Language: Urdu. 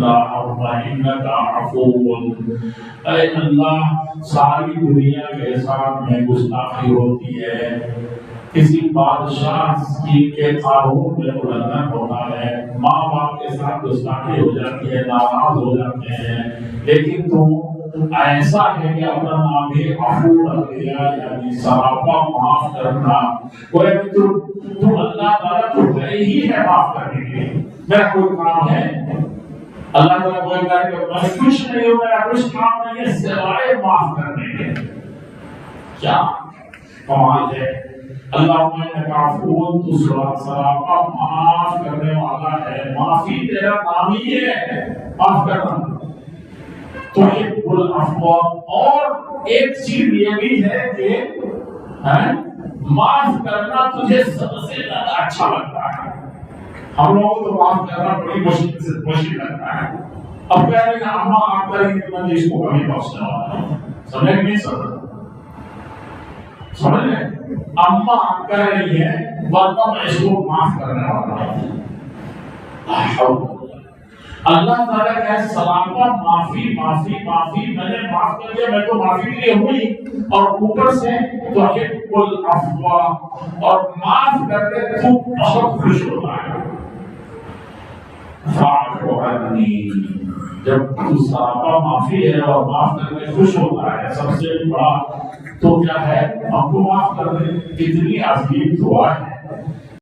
اللہم انک عفو، اے اللہ ساری دنیا کے ساتھ میں گستاخی ہوتی ہے، کسی بادشاہ کی کے قانون میں النگھن ہوتا ہے، ماں باپ کے ساتھ گستاخی ہو جاتی ہے، ناراض ہو جاتے ہیں، لیکن تم ایسا ہے کہ اپنا نام ہی عفو رکھ دیا، یعنی سراپا معاف کرنا۔ کوئی بھی تم اللہ تعالیٰ تو ہے ہی ہے معاف کرنے کے لیے، میرا کوئی کام ہے؟ اللہ تعالیٰ کوئی کہے کہ میں کچھ نہیں ہوں، میرا کچھ کام نہیں ہے سوائے معاف کرنے کے۔ کیا کمال ہے! اللہم انک عفو، تو سراپا معاف کرنے والا ہے، معافی تیرا نام ہی ہے، معاف کرنا۔ تحب العفو، اور ایک چیز یہ بھی ہے کہ معاف کرنا تجھے سب سے زیادہ اچھا لگتا ہے۔ ہم لوگوں کو تو معاف کرنا بڑی مشکل لگتا ہے۔ اب کہہ رہے ہیں اماں آپ کر رہی تھی، میں اس کو کبھی پہنچنے والا ہوں، سمجھ نہیں سمجھ لیں، اماں آپ کہہ رہی ہے ورنہ میں اس کو معاف کرنے والا ہوں۔ اللہ تعالیٰ کا سلاپا معافی معافی معافی، میں نے معاف کر دیا، میں تو معافی کے لیے ہوئی، اور اوپر سے تحب العفو، اور معاف کر کے تو بہت خوش ہوتا ہے۔ فاعف عنی، جب تو سراپا معافی ہے اور معاف کر کے خوش ہوتا ہے، سب سے بڑا تو کیا ہے؟ ہم کو معاف کر دے، کتنی عظیم دعا ہے۔